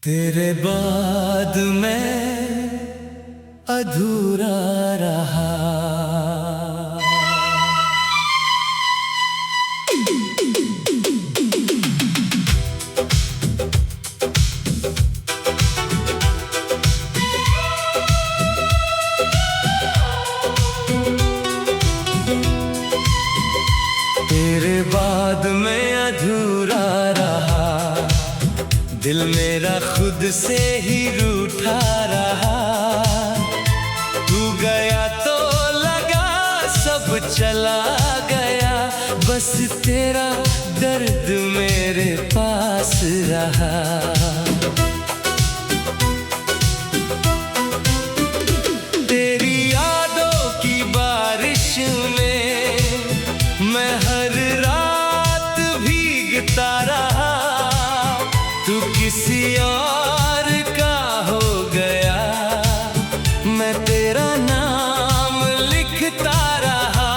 तेरे बाद मैं अधूरा रहा। तेरे बाद मैं अधूरा रहा, दिल मेरा खुद से ही रूठा रहा। तू गया तो लगा सब चला गया, बस तेरा दर्द मेरे पास रहा। तेरी यादों की बारिश में मैं हर रात भीगता रहा। तू किसी और का हो गया, मैं तेरा नाम लिखता रहा।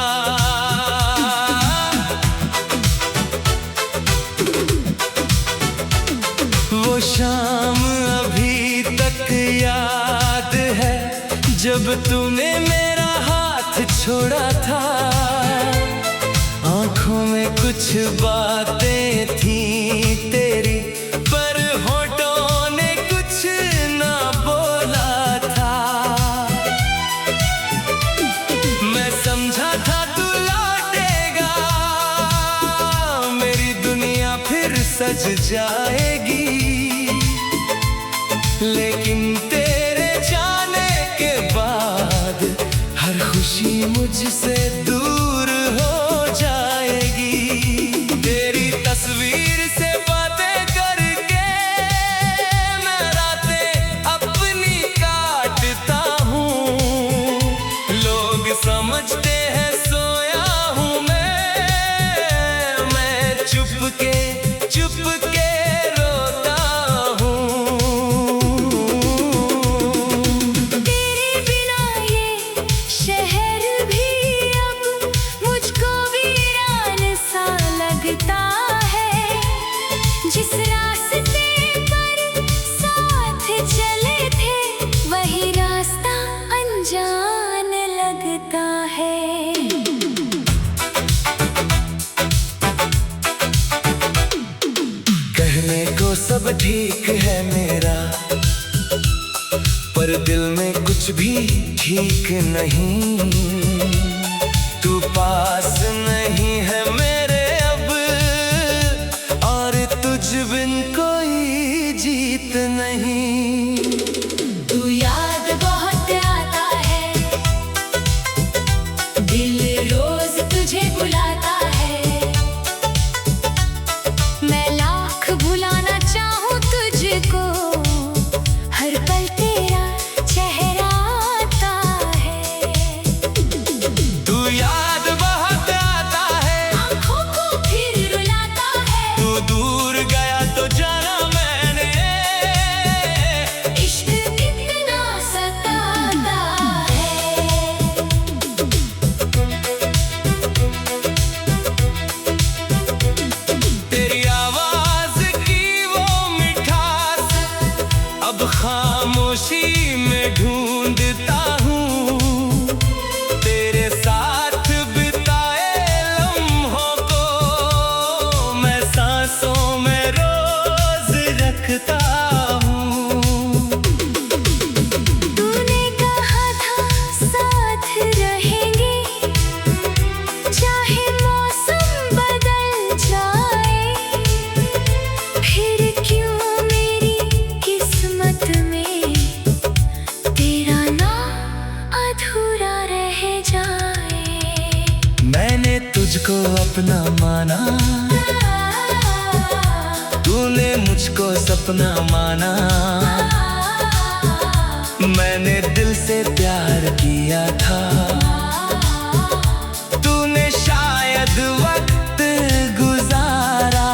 वो शाम अभी तक याद है जब तूने मेरा हाथ छोड़ा था। आंखों में कुछ बातें थी तेरी, पर होठों ने कुछ ना बोला था। मैं समझा था तू लौटेगा, मेरी दुनिया फिर सज जाएगी। लेकिन तेरे जाने के बाद हर खुशी मुझसे दूर हो जाएगी। तेरी तस्वीर से बातें करके मैं रातें अपनी काटता हूँ। लोग समझते हैं सोया हूँ मैं चुपके चुपके रोता हूँ। तेरे बिना ये शहर भी अब मुझको वीरान सा लगता है। जिस रास्ते पर साथ चले थे वही रास्ता अनजान लगता है। कहने को सब ठीक है मेरा, पर दिल में कुछ भी ठीक नहीं। तू पास नहीं है मेरे अब, और तुझ बिन कोई जीत नहीं। तू याद बहुत आता है, दिल रोज तुझे बुलाता है। मैं लाख भुलाना चाहूँ तुझको, हर पल तेरा चेहरा आता है। तू याद बहुत आता है, आँखों को फिर रुलाता है। तू दूर गया तो जाना मैंने, इश्क कितना सताता है। तेरी आवाज की वो मिठास अब खामोशी में ढूंढता हूँ। तेरे साथ बिताए लम्हों को मैं सांसों में रोज रखता हूँ। तूने कहा था साथ रहेंगे, चाहे मौसम बदल जाए। फिर क्यों मेरी किस्मत में तेरा नाम अधूरा रह जाए। मैंने तुझको अपना माना, तूने मुझको सपना माना। मैंने दिल से प्यार किया था, तूने शायद वक्त गुजारा।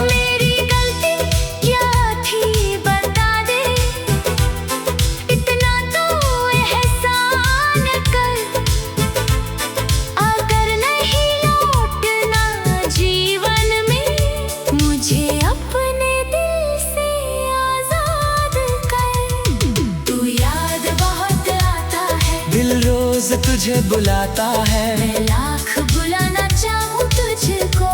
मेरी गलती क्या थी बता दे, इतना तो एहसान कर। अगर नहीं लौटना जीवन में, मुझे अपने दिल से आज़ाद रोज तुझे बुलाता है। मैं लाख बुलाना चाहूँ तुझको,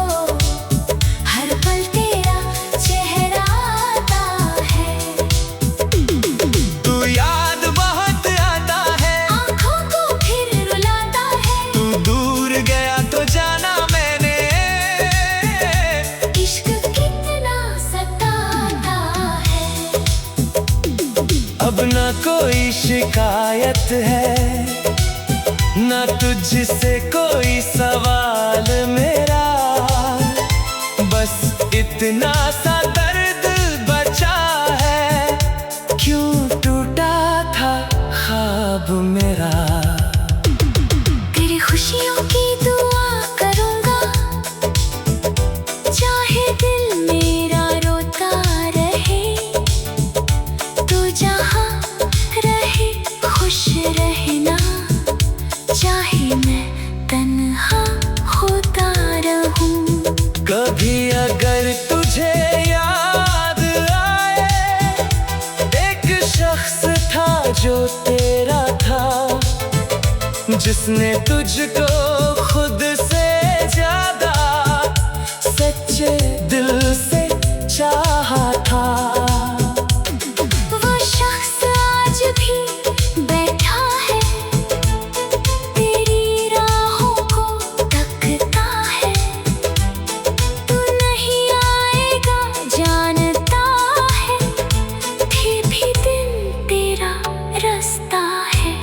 हर पल तेरा चेहरा आता है। तू याद बहुत आता है, आँखों को फिर रुलाता है। तू दूर गया तो जाना मैंने, इश्क कितना सताता है। अब ना कोई शिकायत है, ना तुझसे कोई सवाल मेरा, बस इतना सा दर्द बचा है, क्यों टूटा था ख्वाब मेरा। तेरी खुशियों की दुआ करूंगा, चाहे दिल मेरा रोता रहे। तू जहाँ रहे खुश रहना, चाहे मैं तन्हा होता रहूं। कभी अगर तुझे याद आए, एक शख्स था जो तेरा था, जिसने तुझको खुद से ज्यादा सच्चे दिल से चाहा था। वो शख्स आज भी बैठा है, तेरी राहों को तकता है। तू नहीं आएगा जानता है, फिर भी दिल तेरा रास्ता है।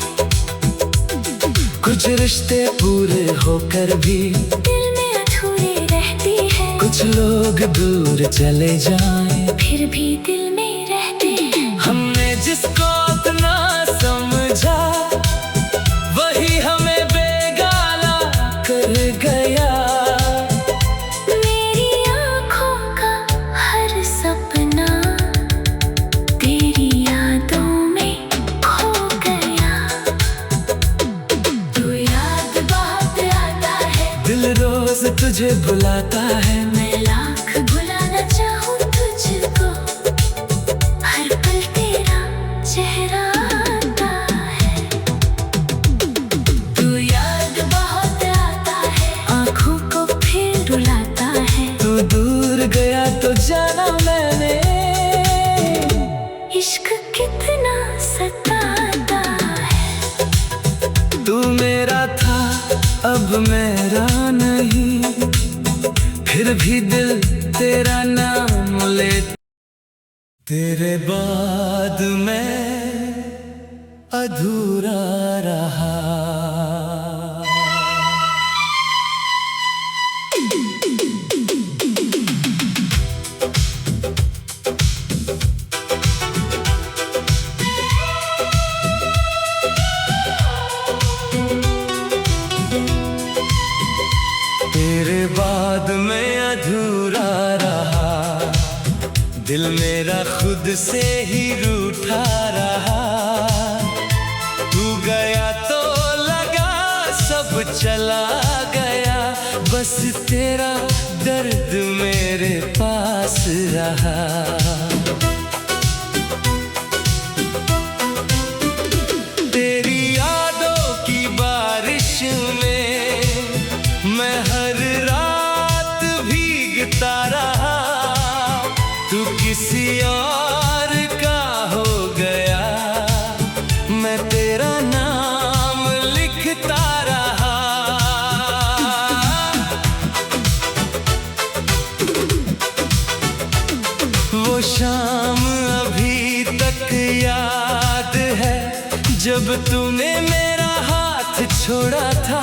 कुछ रिश्ते पूरे होकर भी दिल में अधूरे रहती है, कुछ लोग दूर चले जाएं, फिर भी दिल में रहते हैं। हमने जिसको अपना समझा, वही हमें बेगाना कर गया। मेरी आँखों का हर सपना तेरी यादों में खो गया। तू याद बहुत आता है, दिल रोज तुझे बुलाता है। मैं लाख बुलाना चाहूँ तुझको, हर पल तेरा चेहरा आता है। तू याद बहुत आता है, आँखों को फिर रुलाता है। तू दूर गया तो जाना मैंने, इश्क कितना सताता है। तू मेरा था अब मेरा नहीं, फिर भी दिल तेरा नाम ले। तेरे बाद मैं अधूरा रहा। तेरे बाद मैं अधूरा रहा, दिल मेरा खुद से ही रूठा रहा। तू गया तो लगा सब चला गया, बस तेरा दर्द मेरे पास रहा। तेरी यादों की बारिश में मैं हर रात भीगता रहा। तू किसी और का हो गया, मैं तेरा नाम लिखता रहा। वो शाम अभी तक याद है, जब तूने मेरा हाथ छोड़ा था।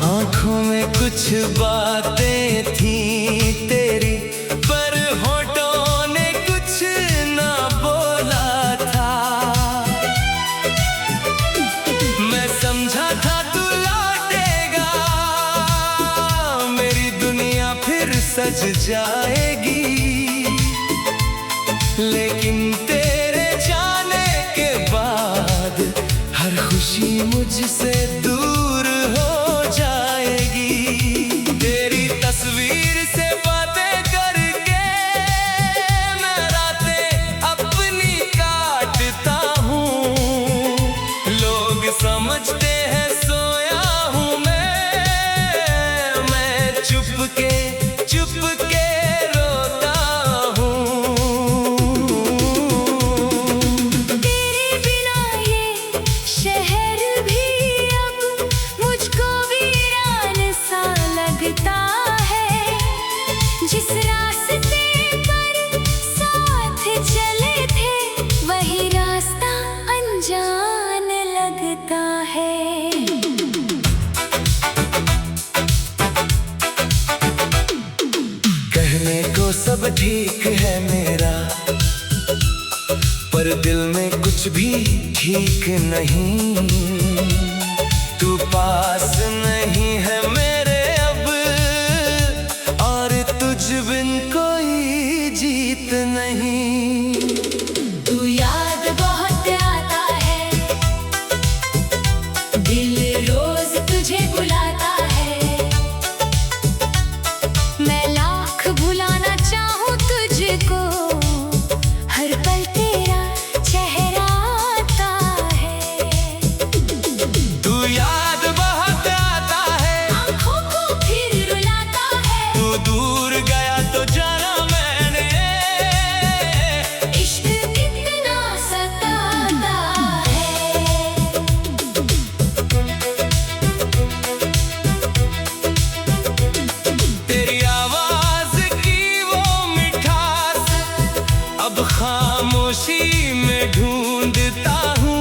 आँखों में कुछ बातें थी तेरी, पर होठों ने कुछ ना बोला था। मैं समझा था तू लौटेगा, मेरी दुनिया फिर सज जाएगी, लेकिन तेरे जाने के बाद हर खुशी मुझसे दूर हो जाएगी। तेरी तस्वीर से बातें करके मैं रातें अपनी काटता हूँ। लोग समझ है मेरा, पर दिल में कुछ भी ठीक नहीं। तू पास नहीं है मेरे अब, और तुझ बिन कोई जीत नहीं। तू याद बहुत आता है, दिल रोज तुझे बुलाता है। मैं लाख भुलाना चाहूँ तुझको, हर पल तेरा चेहरा आता है। तू याद बहुत आता है, आँखों को फिर रुलाता है। तू दूर गया तो जाना मैंने, इश्क कितना सताता है। तेरी आवाज की वो मिठास अब खामोशी में ढूंढता हूँ।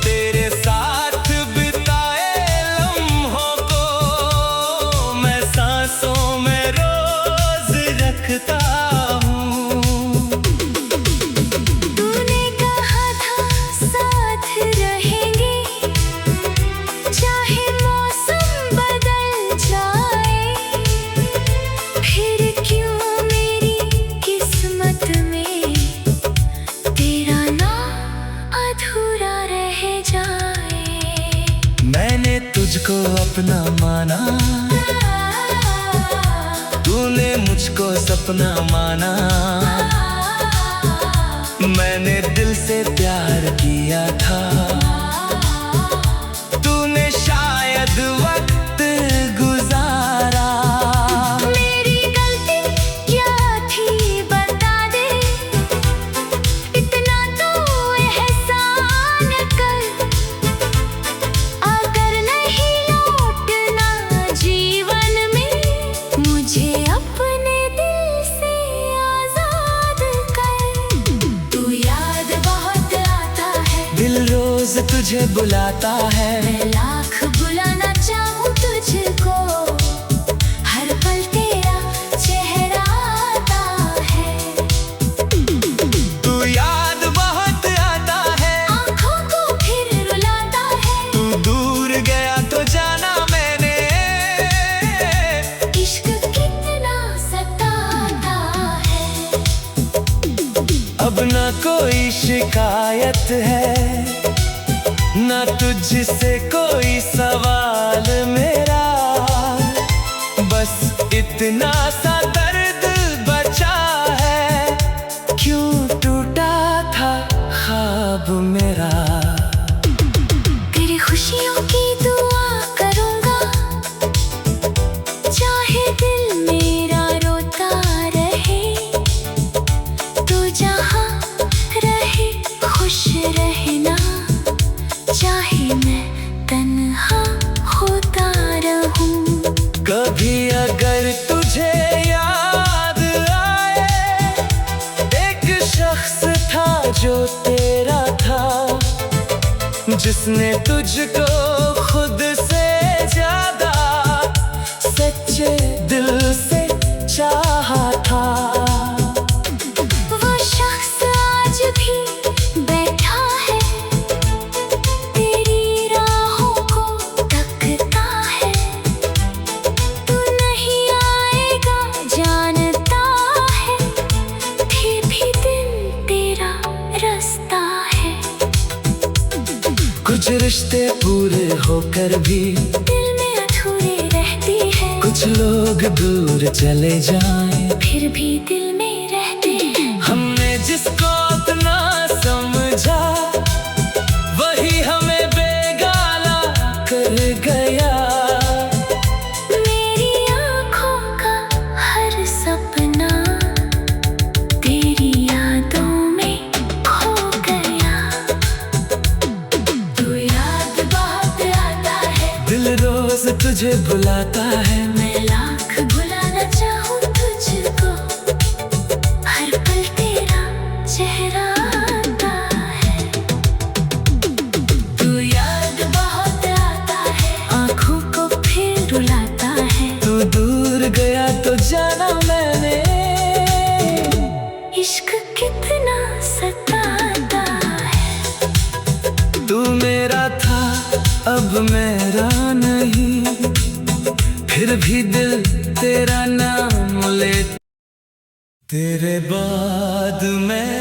तेरे साथ बिताए लम्हों को मैं सांसों में रोज रखता हूँ। तूने कहा था साथ रहेंगे, चाहे मौसम बदल जाए। फिर क्यों मेरी किस्मत में तेरा नाम अधूरा रह जाए। मैंने तुझको अपना माना, तूने मुझको सपना माना। मैंने दिल से प्यार किया था, तूने शायद वक्त गुजारा। मेरी गलती क्या थी बता दे, इतना तो एहसान कर। अगर नहीं लौटना जीवन में, मुझे अपने दिल से आजाद कर। तू याद बहुत आता है, दिल रोज तुझे बुलाता है। मैं लाख बुलाना चाहूँ तुझको, हर पल तेरा चेहरा आता है। तू याद बहुत आता है, आँखों को फिर रुलाता है। तू दूर गया तो जाना मैंने, इश्क कितना सताता है। अब ना कोई शिकायत है, ना तुझसे कोई सवाल मेरा। बस इतना सा दर्द बचा है, क्यों टूटा था ख्वाब मेरा। तेरी खुशियों की दुआ करूँगा, चाहे दिल मेरा रोता रहे। तू जहाँ रहे खुश रहना, चाहे मैं तन्हा होता रहूं। कभी अगर तुझे याद आए, एक शख्स था जो तेरा था, जिसने तुझको खुद से ज्यादा सच्चे दिल से चाहा था। वो शख्स आज भी बैठा है, तेरी राहों को तकता है। तू नहीं आएगा जानता है, फिर भी दिल तेरा रास्ता है। कुछ रिश्ते पूरे होकर भी दिल में अधूरे रहती है, कुछ लोग दूर चले जाएं, फिर भी दिल में रहते हैं। हमने जिसको इतना समझा, वही हमें बेगाना कर गया। मेरी आँखों का हर सपना तेरी यादों में खो गया। तू याद बहुत आता है, दिल रोज तुझे बुलाता है। मैं लाख भुलाना चाहूँ तुझको, हर पल तेरा चेहरा आता है। तू याद बहुत आता है, आँखों को फिर रुलाता है। तू दूर गया तो जाना मैंने, तेरा था अब मेरा नहीं, फिर भी दिल तेरा नाम ले। तेरे बाद मैं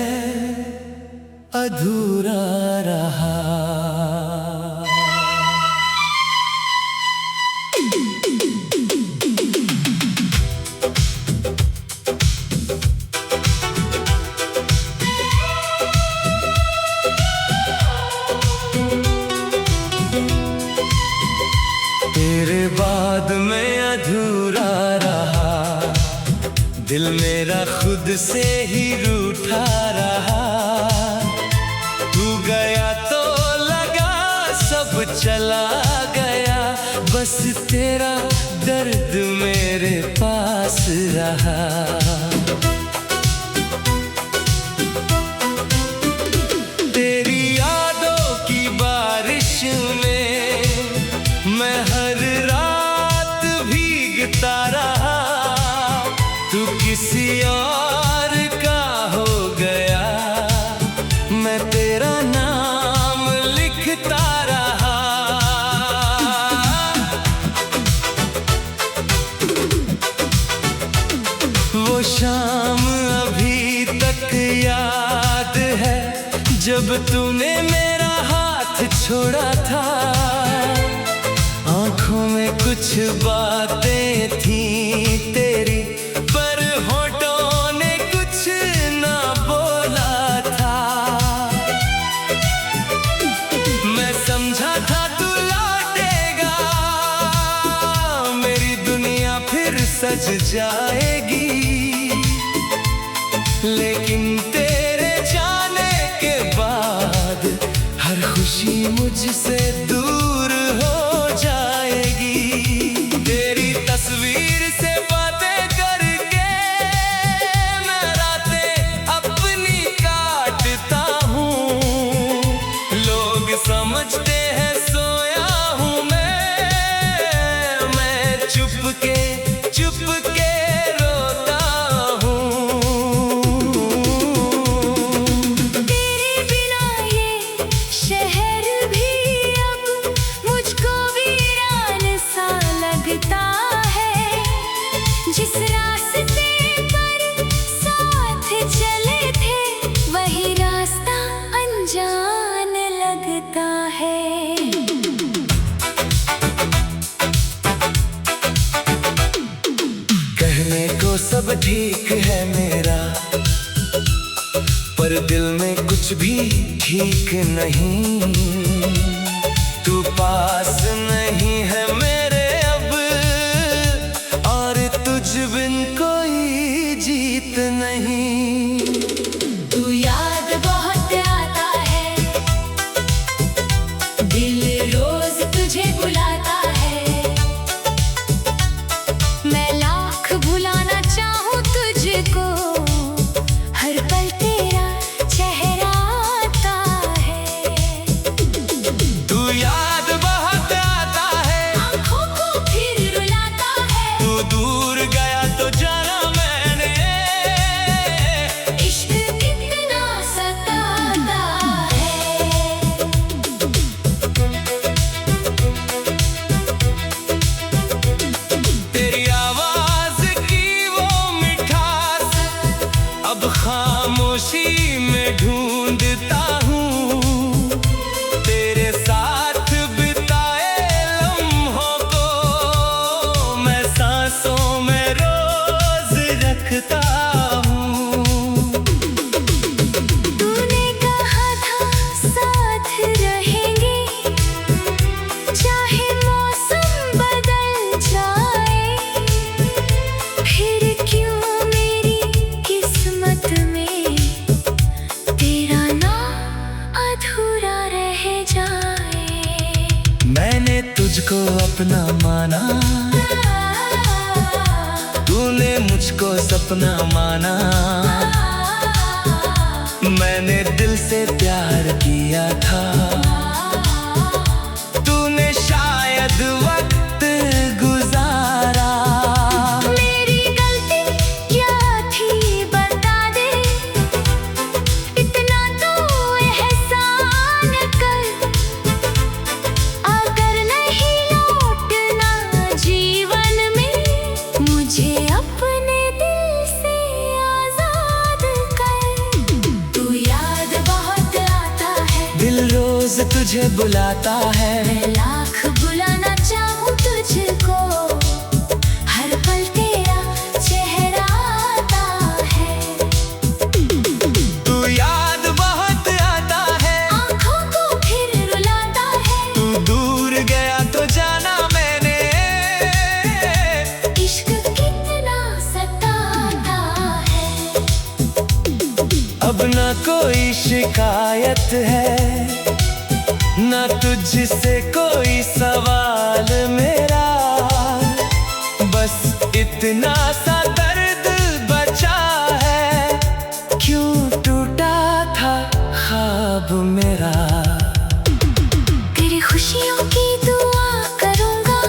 अधूरा रहा। तेरे बाद मैं अधूरा रहा, दिल मेरा खुद से ही रूठा रहा। तू गया तो लगा सब चला गया, बस तेरा दर्द मेरे पास रहा। तेरी यादों की बारिश में मैं हर रात भीगता रहा। तू किसी और का हो गया, मैं तेरा नाम लिखता रहा। वो शाम अभी तक याद है जब तूने मेरा हाथ छोड़ा था। आँखों में कुछ बातें थी तेरी, पर होठों ने कुछ ना बोला था। मैं समझा था तू लौटेगा, मेरी दुनिया फिर सज जाएगी। लेकिन तेरे जाने के बाद हर खुशी मुझसे दूर हो जाएगी। तेरी तस्वीर से बातें करके मैं रातें अपनी काटता हूँ। लोग समझते हैं सोया हूँ मैं चुपके चुपके रोता हूँ। तेरे बिना ये शहर भी अब मुझको वीरान सा लगता है। जिस रास्ते पर साथ चले थे वही रास्ता अनजान लगता है। कहने को सब ठीक है मेरा, पर दिल में कुछ भी ठीक नहीं। तू पास नहीं है मेरे अब, और तुझ बिन कोई जीत नहीं। तू याद बहुत आता है, दिल रोज तुझे बुलाता है। मैं लाख भुलाना चाहूँ तुझको, हर पल तेरा चेहरा आता है। तू याद बहुत आता है, आँखों को फिर रुलाता है। तू दूर गया तो जाना मैंने, इश्क कितना सताता है। तेरी आवाज की वो मिठास अब खामोशी में ढूंढता हूँ। तेरे साथ बिताए लम्हों को मैं सांसों में रोज रखता हूँ। तूने कहा था साथ रहेंगे, चाहे मौसम बदल जाए। फिर क्यों मेरी किस्मत में तेरा नाम अधूरा रह जाए। मैंने तुझको अपना माना, तूने मुझको सपना माना। मैंने दिल से प्यार किया था, तूने शायद वक्त गुजारा। मेरी गलती क्या थी बता दे, इतना तो एहसान कर। तुझे बुलाता है। मैं लाख बुलाना चाहूँ तुझको, हर पल तेरा चेहरा आता है। तू याद बहुत आता है, आँखों को फिर रुलाता है। तू दूर गया तो जाना मैंने, इश्क कितना सताता है। अब ना कोई शिकायत है, ना तुझसे कोई सवाल मेरा, बस इतना सा दर्द बचा है। क्यों टूटा था ख्वाब मेरा। तेरी खुशियों की दुआ करूँगा,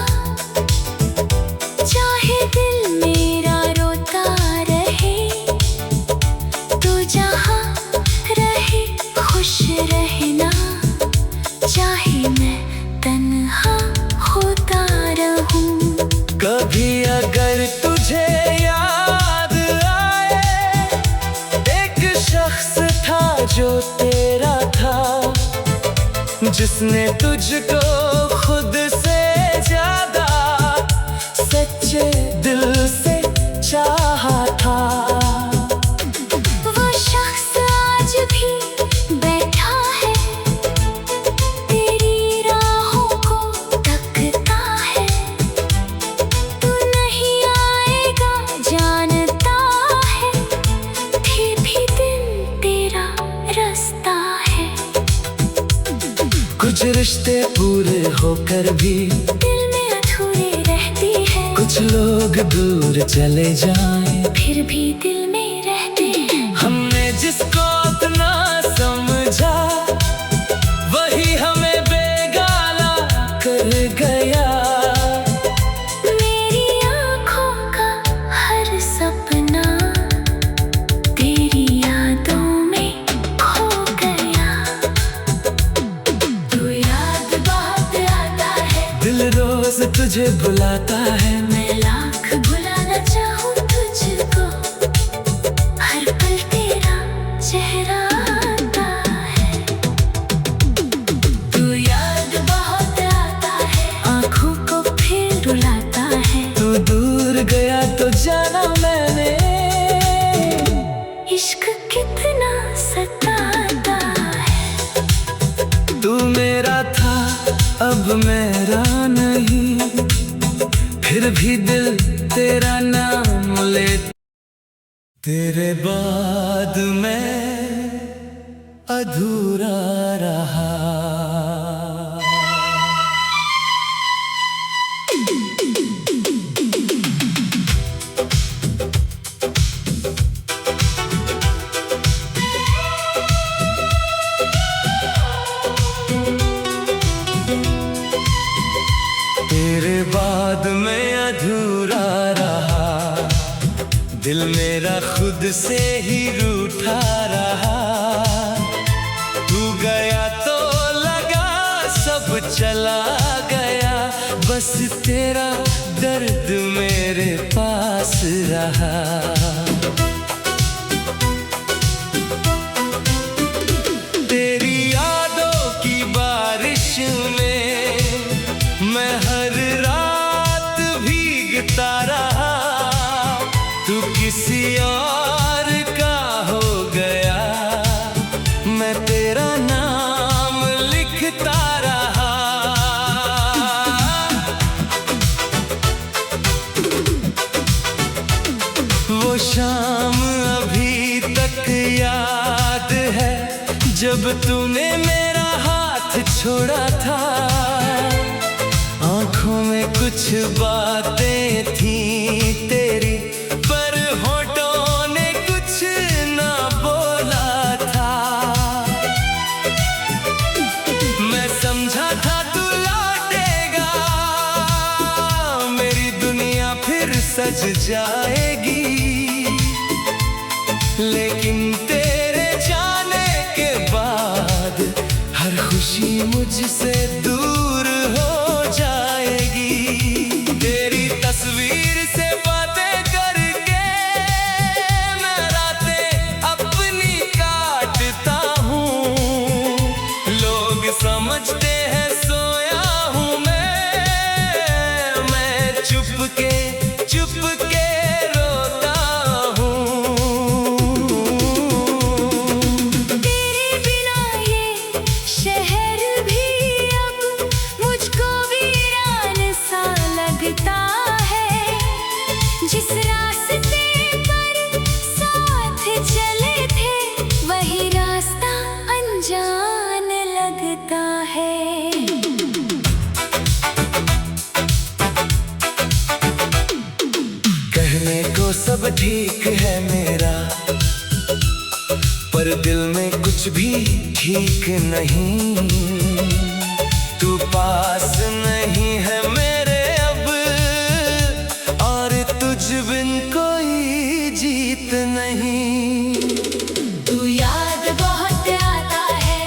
चाहे दिल मेरा रोता रहे। तू जहाँ रहे खुश रहना, चाहे मैं तन्हा होता रहूं। कभी अगर तुझे याद आए, एक शख्स था जो तेरा था, जिसने तुझको खुद से ज्यादा सच्चे दिल से चाहा था। वो शख्स आज भी बैठा है, तेरी राहों को तकता है। तू नहीं आएगा जानता है, फिर भी दिल तेरा रास्ता है। कुछ रिश्ते पूरे होकर भी दिल में अधूरे रहती है, कुछ लोग दूर चले जाएं, फिर भी दिल में रहते हैं। हमने जिसको अपना समझा, वही हमें बेगाना कर गया। मेरी आँखों का हर सपना तेरी यादों में खो गया। तू याद बहुत आता है, दिल रोज तुझे बुलाता है। मैं लाख बुलाना चाहूँ तुझको, हर पल तेरा चेहरा आता है। तू याद बहुत आता है, आँखों को फिर रुलाता है। तू दूर गया तो जाना मैंने, इश्क कितना सताता है। तू मेरा था अब मेरा नहीं, फिर भी दिल तेरा नाम ले। तेरे बाद मैं अधूरा रहा। तेरे बाद मैं अधूरा रहा, दिल मेरा खुद से ही रूठा रहा। तू गया तो लगा सब चला गया, बस तेरा दर्द मेरे पास रहा। तेरी यादों की बारिश में मैं हर रात भीगता रहा। तू किसी और का हो गया, मैं तेरा नाम लिखता रहा। वो शाम अभी तक याद है, जब तूने मेरा हाथ छोड़ा था। आँखों में कुछ बातें थी तेरी, पर होठों ने कुछ ना बोला था। मैं समझा था तू लौटेगा, मेरी दुनिया फिर सज जाएगी, लेकिन तेरे जाने के बाद हर खुशी मुझसे दूर हो जाएगी। तेरी तस्वीर से बातें करके मैं रातें अपनी काटता हूँ। लोग समझ पर दिल में कुछ भी ठीक नहीं। तू पास नहीं है मेरे अब, और तुझ बिन कोई जीत नहीं। तू याद बहुत आता है,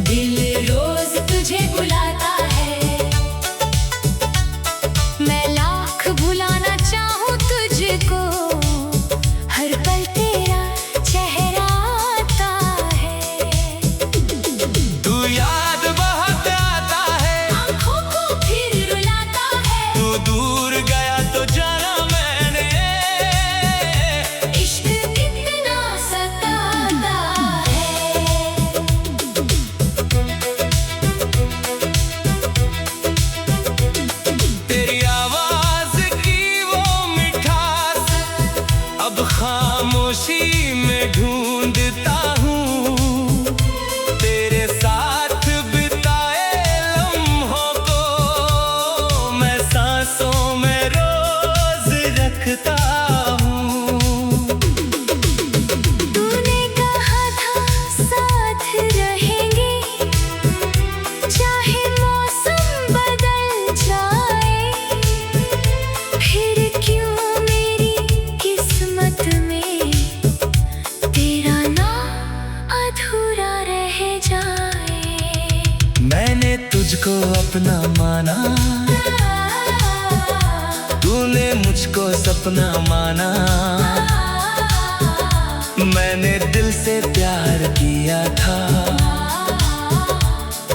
दिल रोज तुझे बुलाता है। मैं लाख भुलाना चाहूँ तुझको, हर पल तेरा चेहरा आता है। तू याद बहुत आता है, आँखों को फिर रुलाता है। तू दूर गया तो जाना मैंने, इश्क कितना सताता है। तेरी आवाज की वो मिठास अब खामोशी में ढूंढता हूँ। तेरे साथ बिताए लम्हों को मैं सांसों में रोज रखता हूँ। तूने कहा था साथ रहेंगे, चाहे मौसम बदल जाए। फिर क्यों मेरी किस्मत में तेरा नाम अधूरा रह जाए। मैंने तुझको अपना माना, तूने मुझको सपना माना। मैंने दिल से प्यार किया था,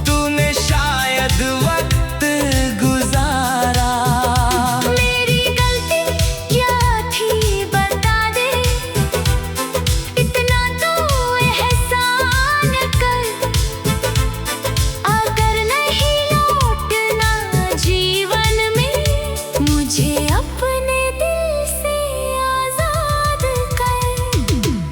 तूने शायद वक्त गुजारा। मेरी गलती क्या थी बता दे, इतना तो एहसान कर। अगर नहीं लौटना जीवन में, मुझे अपने दिल से आजाद कर।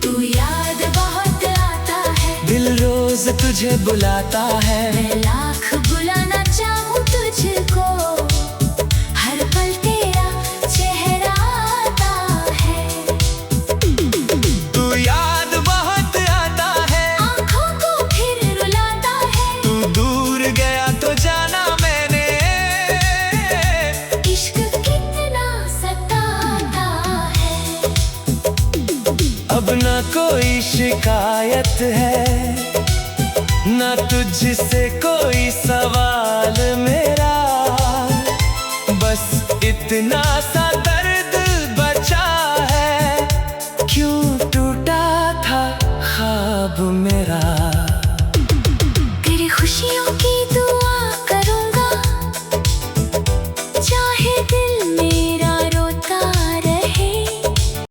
तू याद बहुत आता है, दिल रोज तुझे बुलाता है। मैं लाख बुलाना चाहूँ तुझको, हर पल तेरा चेहरा आता है। तू याद बहुत आता है, आँखों को फिर रुलाता है। तू दूर गया तो जाना मैंने, इश्क कितना सताता है। अब ना कोई शिकायत है, ना तुझसे कोई सवाल मेरा। बस इतना